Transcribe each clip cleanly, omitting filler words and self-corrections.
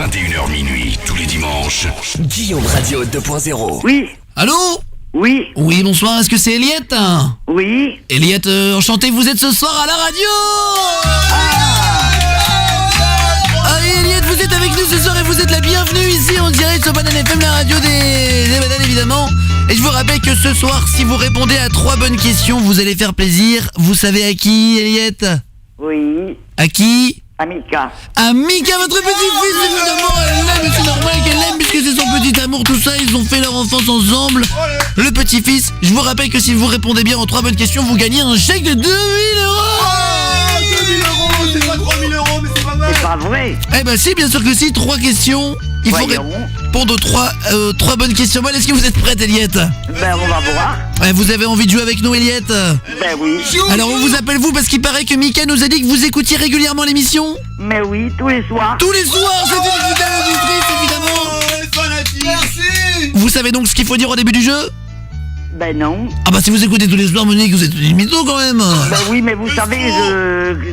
21h minuit, tous les dimanches. Guillaume Radio 2.0. Oui. Allô? Oui. Oui, bonsoir, est-ce que c'est Eliette? Oui. Eliette, enchanté, vous êtes ce soir à la radio. Eliette, vous êtes avec nous ce soir et vous êtes la bienvenue ici en direct sur Banane FM, la radio des bananes évidemment. Et je vous rappelle que ce soir, si vous répondez à 3 bonnes questions, vous allez faire plaisir. Vous savez à qui, Eliette? Oui. À qui? À Mika. À Mika, votre petit-fils, évidemment, elle l'aime, c'est normal qu'elle l'aime puisque c'est son petit amour, tout ça, ils ont fait leur enfance ensemble. Le petit-fils, je vous rappelle que si vous répondez bien aux 3 bonnes questions, vous gagnez un chèque de 2000 €. 2000 €, c'est pas 3000 €, mais c'est pas mal. C'est pas vrai. Eh ben si, bien sûr que si, 3 questions. Il faut répondre aux 3 bonnes questions. Est-ce que vous êtes prête, Eliette? Ben on va voir. Vous avez envie de jouer avec nous, Eliette? Ben oui. Alors on vous appelle vous parce qu'il paraît que Mika nous a dit que vous écoutiez régulièrement l'émission. Mais oui, tous les soirs. Tous les soirs, c'est une fidèle auditrice, évidemment. Les fanatiques. Merci. Vous savez donc ce qu'il faut dire au début du jeu? Ben non. Ah bah si vous écoutez tous les soirs, Monique, vous êtes une mytho quand même. Ben oui, mais vous savez,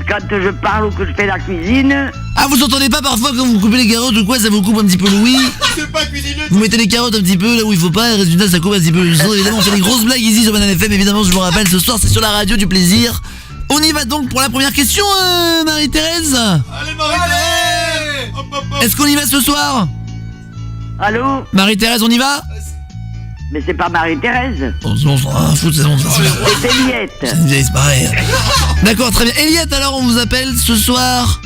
quand je parle ou que je fais la cuisine... Ah, vous entendez pas parfois quand vous coupez les carottes ou quoi, ça vous coupe un petit peu le oui? C'est pas cuisiner. Vous mettez les carottes un petit peu là où il faut pas, et résultat ça coupe un petit peu le son. Évidemment, on fait des grosses blagues ici sur Banane FM, évidemment, je vous rappelle, ce soir c'est sur la radio du plaisir. On y va donc pour la première question, Marie-Thérèse. Allez, Marie-Thérèse. Hop, hop, hop. Est-ce qu'on y va ce soir? Allô? Marie-Thérèse, on y va? Mais c'est pas Marie-Thérèse. On s'en rend un foot, c'est bon, ça se fait. C'est Eliette. C'est une vieille, c'est pareil. D'accord, très bien. Eliette, alors on vous appelle ce soir.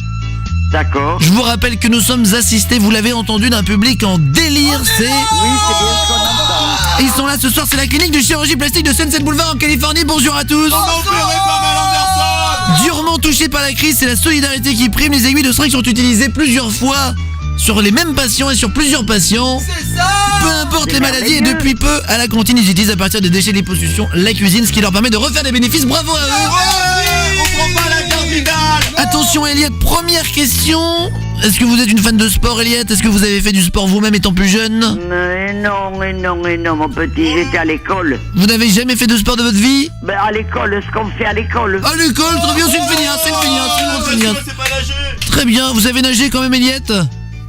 D'accord. Je vous rappelle que nous sommes assistés, vous l'avez entendu, d'un public en délire, c'est... Oui, c'est bien ce qu'on entend. Et ils sont là ce soir, c'est la clinique de chirurgie plastique de Sunset Boulevard en Californie. Bonjour à tous. Opéré par Mal Anderson. Durement touché par la crise, c'est la solidarité qui prime. Les aiguilles de seringue sont utilisées plusieurs fois sur les mêmes patients et sur plusieurs patients. C'est ça. Peu importe C'est les maladies, et merveilleux. depuis peu, à la cantine, ils utilisent à partir des déchets de liposuction la cuisine, ce qui leur permet de refaire des bénéfices. Bravo à eux. Ouais, on prend pas la carte vitale. Attention Eliette, première question. Est-ce que vous êtes une fan de sport, Eliette? Est-ce que vous avez fait du sport vous-même étant plus jeune? Non, mon petit, j'étais à l'école. Vous n'avez jamais fait de sport de votre vie? Ben à l'école, ce qu'on fait à l'école. À l'école, très bien, c'est une feignasse, c'est une grosse feignasse. C'est pas nager. Très bien, vous savez nager quand même, Eliette?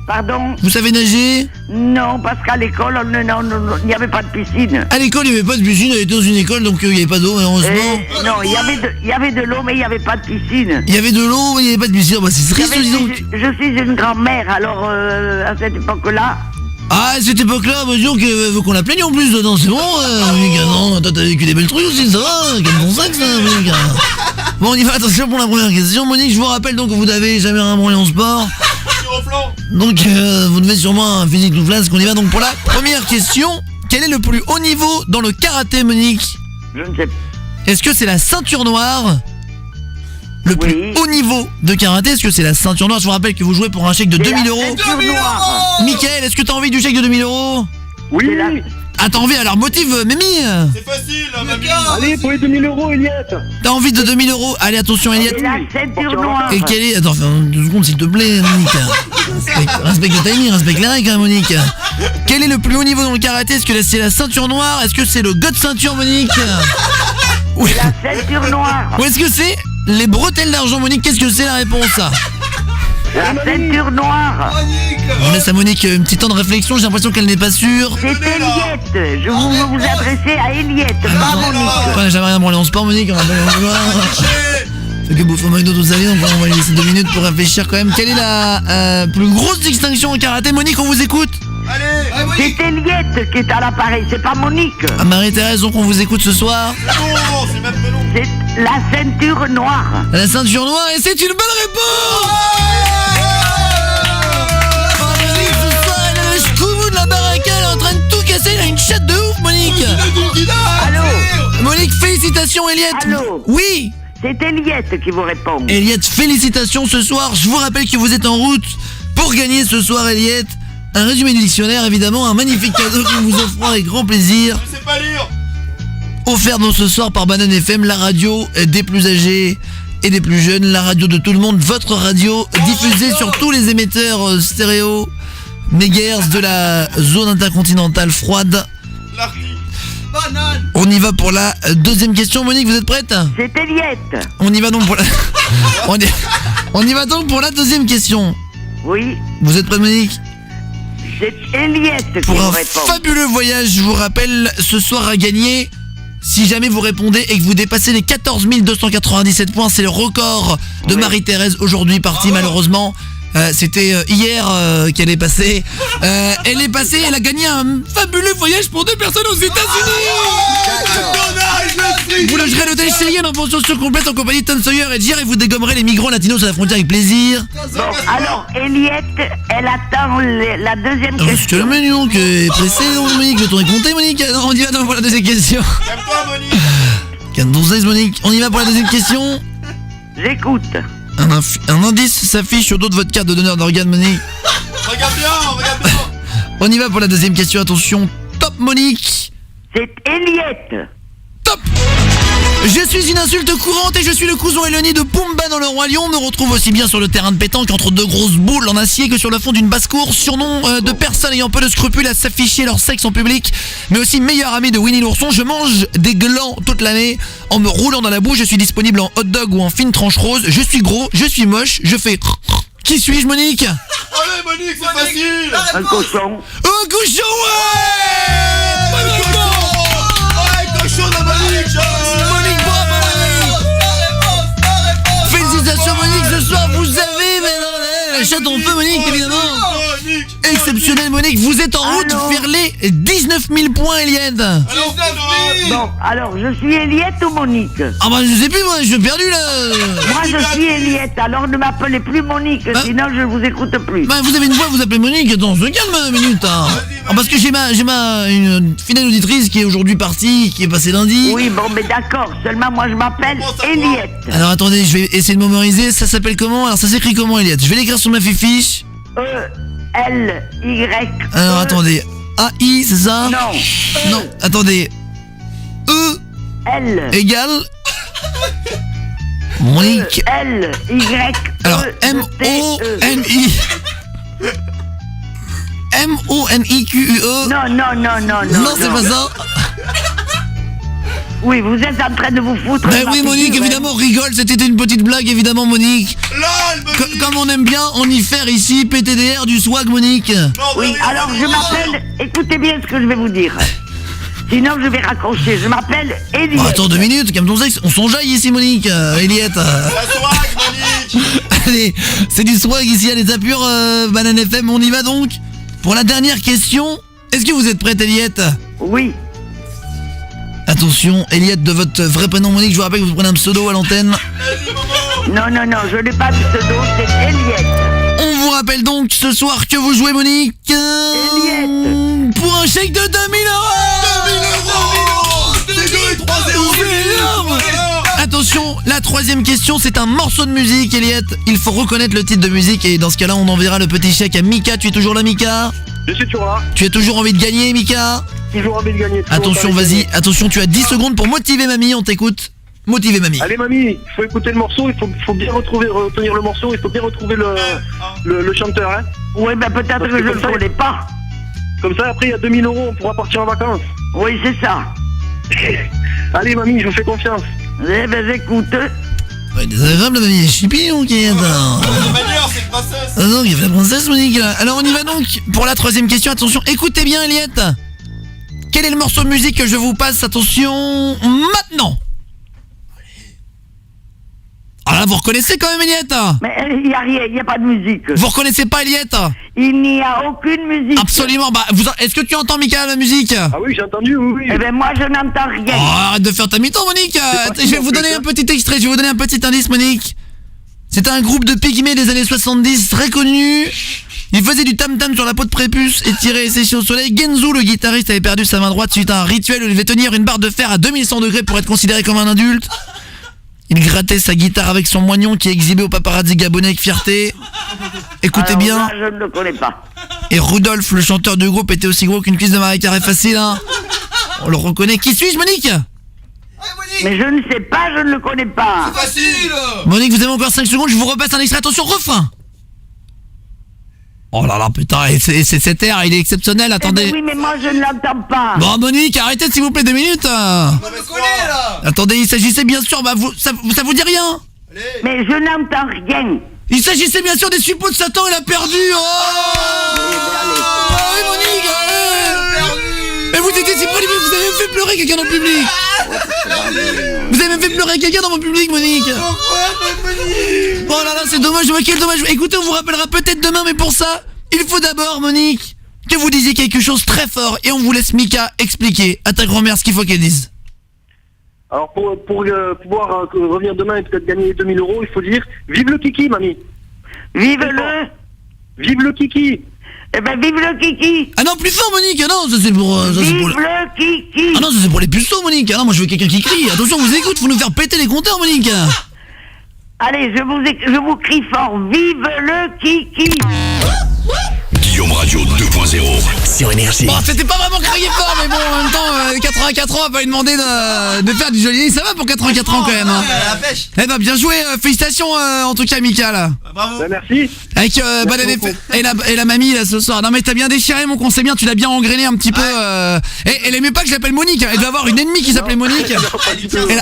Pardon? Vous savez nager? Non, parce qu'à l'école, non, il n'y avait pas de piscine. À l'école, il n'y avait pas de piscine, elle était dans une école, donc il n'y avait pas d'eau, malheureusement. Non, il y avait de l'eau, mais il n'y avait pas de piscine. Il y avait de l'eau, mais il n'y avait pas de piscine. Bah, c'est triste, dis donc. Je suis une grand-mère, alors à cette époque-là... Ah, à cette époque-là, bah, disons qu'il faut qu'on la plaigne en plus dedans, c'est bon, Monique, non, toi t'as vécu des belles trucs aussi, ça va, quel bon sac ça, Monique. Bon, on y va, attention pour la première question. Monique, je vous rappelle donc que vous n'avez jamais rien branlé en sport. Sur au flanc. Donc, vous devez sûrement un physique tout flasque. On y va donc pour la première question. Quel est le plus haut niveau dans le karaté, Monique? Je ne sais pas. Est-ce que c'est la ceinture noire? Le plus Oui. haut niveau de karaté, est-ce que c'est la ceinture noire? Je vous rappelle que vous jouez pour un chèque de 2000 €. Ceinture noire. Mickaël, est-ce que t'as envie du chèque de 2000 €? Oui. Ah, t'as envie? Alors motive, Mimi. C'est facile, mamie. Allez, pour les 2000 €, Eliette. T'as envie de 2000 €? Allez, attention, Eliette. C'est la ceinture noire. Et quelle est... Attends, 2 secondes, s'il te plaît, Monique. Respecte le timing, respecte les règles, hein, Monique. Quel est le plus haut niveau dans le karaté? Est-ce que c'est la ceinture noire? Est-ce que c'est le god ceinture, Monique? Ou La ceinture noire. ou est-ce que c'est les bretelles d'argent, Monique? Qu'est-ce que c'est la réponse? La ceinture noire. Monique. On laisse à Monique un petit temps de réflexion, j'ai l'impression qu'elle n'est pas sûre. C'est Eliette. Je vous adressez à Eliette, pas Monique. Ouais, j'avais rien branlé en sport, Monique, on va pas le voir. Fait que bouffe au McDo toute sa vie, donc on va lui laisser 2 minutes pour réfléchir quand même. Quelle est la plus grosse distinction en karaté? Monique, on vous écoute. Allez. C'est Eliette qui est à l'appareil, c'est pas Monique. Ah, Marie-Thérèse, donc on vous écoute ce soir. Non, c'est même non. C'est la ceinture noire. La ceinture noire, et c'est une bonne réponse. Oh, Monique, ce soir, elle est jusqu'au bout de la baraque, elle est en train de tout casser, elle a une chatte de ouf, Monique. Allô? Monique, félicitations, Eliette. Allô? Oui. C'est Eliette qui vous répond. Eliette, félicitations ce soir. Je vous rappelle que vous êtes en route pour gagner ce soir, Eliette. Un résumé du dictionnaire, évidemment, un magnifique cadeau que nous vous offrons avec grand plaisir. Je sais pas lire. Offert donc ce soir par Banane FM, la radio des plus âgés et des plus jeunes, la radio de tout le monde, votre radio diffusée sur tous les émetteurs stéréo mégahertz de la zone intercontinentale froide. L'arty. Banane. On y va pour la deuxième question. Monique, vous êtes prête? C'est Eliette. On y va donc pour la... on y va donc pour la deuxième question. Oui, Vous êtes prête, Monique? c'est Eliette qui Pour me un répond. fabuleux voyage, je vous rappelle, ce soir à gagner. Si jamais vous répondez et que vous dépassez les 14 297 points, c'est le record de Oui. Marie-Thérèse aujourd'hui partie malheureusement. C'était hier qu'elle est passée. Elle est passée, elle a gagné un fabuleux voyage pour 2 personnes aux États-Unis. Vous logerez à l'hôtel Cheyenne en pension surcomplète en compagnie de Tom Sawyer et Jer et vous dégommerez les migrants latinos à la frontière avec plaisir. Bon, alors, Eliette, elle attend la deuxième Je te le question. mets, donc, pressé, Monique, le tour est compté, Monique. Non, on y va donc pour la deuxième question. Calme-toi, Monique. 15 Monique, on y va pour la deuxième question. J'écoute. Un indice s'affiche sur le dos de votre carte de donneur d'organes, Monique. Regarde bien, regarde bien. On y va pour la deuxième question, attention. Top, Monique. C'est Eliette. Top. Je suis une insulte courante et je suis le cousin éloigné de Pumba dans le Roi Lion. On me retrouve aussi bien sur le terrain de pétanque entre 2 grosses boules en acier que sur le fond d'une basse-cour. Surnom de personnes ayant peu de scrupules à s'afficher leur sexe en public, mais aussi meilleur ami de Winnie l'ourson. Je mange des glands toute l'année en me roulant dans la bouche. Je suis disponible en hot dog ou en fine tranche rose. Je suis gros, je suis moche, je fais... Qui suis-je, Monique? Allez, Monique, c'est facile. Un cochon. Un cochon, ouais. Ouais, cochon de Monique. Monique, bravo, Monique. Félicitations, Monique, ce soir vous avez la chatte en feu, Monique, évidemment. Monique. Exceptionnel, Monique, vous êtes en route Allô vers les 19 000 points, Eliette. Alors, Bon, alors, je suis Eliette ou Monique? Ah bah je sais plus, moi, je suis perdu là. Moi, je suis Eliette, alors ne m'appelez plus Monique, sinon je vous écoute plus. Bah vous avez une voix, vous appelez Monique, attends, se calme une minute. Hein. Ah, parce que j'ai une fidèle auditrice qui est aujourd'hui partie, qui est passée lundi. Oui, bon, mais d'accord, seulement moi je m'appelle Eliette. Alors attendez, je vais essayer de mémoriser, ça s'appelle comment? Alors ça s'écrit comment, Eliette? Je vais l'écrire sur ma fiche. E-L-Y. Alors attendez, A-I, c'est ça? Non. Non, attendez. E L. égale Monique. L-Y. Alors M-O-N-I M-O-N-I-Q-U-E. Non, non, non, non, non. Non, c'est pas ça. Oui, vous êtes en train de vous foutre. Ben de ma oui, Monique, figure, évidemment, rigole, c'était une petite blague, évidemment, Monique. LOL, Monique. Comme on aime bien en y faire ici, PTDR du swag, Monique. Non, Oui, Monique, alors je non. m'appelle. Écoutez bien ce que je vais vous dire. Sinon, je vais raccrocher. Je m'appelle Eliette. Bon, attends 2 minutes, calme ton sexe, on s'enjaille ici, Monique, Eliette. La swag, Monique. Allez, c'est du swag ici à l'état pur, Banane FM, on y va donc. Pour la dernière question, est-ce que vous êtes prête, Eliette? Oui. Attention, Eliette, de votre vrai prénom, Monique, je vous rappelle que vous prenez un pseudo à l'antenne. Vas-y, Momo. Non, non, non, je n'ai pas de pseudo, c'est Eliette. On vous rappelle donc ce soir que vous jouez, Monique, Eliette. pour un chèque de 2000 €. 2000 €. C'est 2 et 3 0. C'est énorme. Attention, la troisième question, c'est un morceau de musique, Eliette. Il faut reconnaître le titre de musique et dans ce cas-là, on enverra le petit chèque à Mika. Tu es toujours là, Mika? Je suis toujours là, Tu as toujours envie de gagner, Mika? toujours envie de gagner. toujours Attention, envie de vas-y, gagner. attention, tu as 10 secondes pour motiver mamie, on t'écoute. Motiver mamie. Allez mamie, il faut écouter le morceau, il faut bien retenir le morceau, il faut bien retrouver le chanteur. Hein. Oui, ben peut-être Parce que que je ne comme ça, le connais pas. Comme ça, après, il y a 2000 €, on pourra partir en vacances. Oui, c'est ça. Allez mamie, je vous fais confiance. Eh ben, j'écoute. Ouais, désagréable, la mamie, chipillon qui est attends. De manière, c'est une princesse. Ah non, il y a la princesse, Monique, là. Alors, on y va donc pour la troisième question. Attention, écoutez bien, Eliette. Quel est le morceau de musique que je vous passe? Attention, maintenant. Ah là, vous reconnaissez quand même, Eliette? Mais il n'y a rien, il n'y a pas de musique. Vous reconnaissez pas, Eliette? Il n'y a aucune musique. Absolument. Bah, est-ce que tu entends, Mika, la musique? Ah oui, j'ai entendu, oui. Eh ben, moi, je n'entends rien. Oh, arrête de faire ta mi-temps, Monique. Je vais vous donner un petit extrait, je vais vous donner un petit indice, Monique. C'était un groupe de pygmées des années 70, très connu. Il faisait du tam-tam sur la peau de prépuce et tirait et séché au soleil. Genzu, le guitariste, avait perdu sa main droite suite à un rituel où il devait tenir une barre de fer à 2100 degrés pour être considéré comme un adulte. Il grattait sa guitare avec son moignon qui exhibait au paparazzi gabonais avec fierté. Écoutez Alors bien. là, je ne le connais pas. Et Rudolf, le chanteur du groupe, était aussi gros qu'une cuisse de Marie Carré facile, hein. On le reconnaît. Qui suis-je, Monique? Mais je ne sais pas, je ne le connais pas. Facile. Monique, vous avez encore 5 secondes, je vous repasse un extrait. Attention, refrain. Oh là là, putain, et c'est cet air, il est exceptionnel, Eh ben attendez. oui, mais moi, je ne l'entends pas. Bon, Monique, arrêtez s'il vous plaît 2 minutes. Me connais, là. Attendez, il s'agissait bien sûr, bah ça vous dit rien? Mais je n'entends rien. Il s'agissait bien sûr des suppôts de Satan, il a perdu. Oui, Monique. Mais vous étiez si près, vous avez même fait pleurer quelqu'un dans le public. Vous avez même fait pleurer quelqu'un dans mon public, Monique. Oh là là, c'est dommage, quel dommage. Écoutez, on vous rappellera peut-être demain, mais pour ça, il faut d'abord, Monique, que vous disiez quelque chose très fort et on vous laisse Mika expliquer à ta grand-mère ce qu'il faut qu'elle dise. Alors pour pouvoir revenir demain et peut-être gagner 2000 €, il faut dire vive le kiki, mamie. Vive-le. Vive le kiki. Eh ben, vive le kiki. Ah non, plus fort, Monique. Ah non, ça c'est pour... Vive le kiki. Ah non, ça c'est pour les puceaux, Monique. Ah non, moi je veux quelqu'un qui crie. Attention, on vous écoute, faut nous faire péter les compteurs, Monique. Allez, je vous crie fort. Vive le kiki. Guillaume Radio 2.0. Sur Énergie. Bon, c'était pas vraiment crier fort, mais bon, en même temps, 84 ans, on va pas lui demander de faire du joli. Ça va pour 84 ans quand même. Hein. La pêche. Eh ben, bien joué. Félicitations en tout cas, Mika, là. Bravo. Ben, merci. Avec Banane et la mamie, là, ce soir. Non, mais t'as bien déchiré, mon con, c'est bien. Tu l'as bien engrainé un petit peu. Et elle aimait pas que je l'appelle Monique. Elle doit avoir une ennemie qui s'appelait Monique.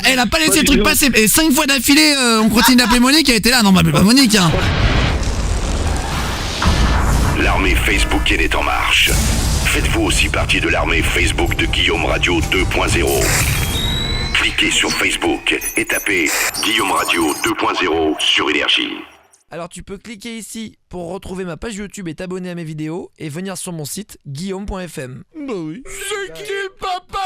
Elle a pas laissé le truc passer. Et 5 fois d'affilée, on continue d'appeler Monique. Elle était là. Non, m'appelle pas Monique, hein. L'armée Facebook est en marche. Faites-vous aussi partie de l'armée Facebook de Guillaume Radio 2.0. Cliquez sur Facebook et tapez Guillaume Radio 2.0 sur Énergie. Alors tu peux cliquer ici pour retrouver ma page YouTube et t'abonner à mes vidéos et venir sur mon site guillaume.fm. Bah oui. C'est qui le papa?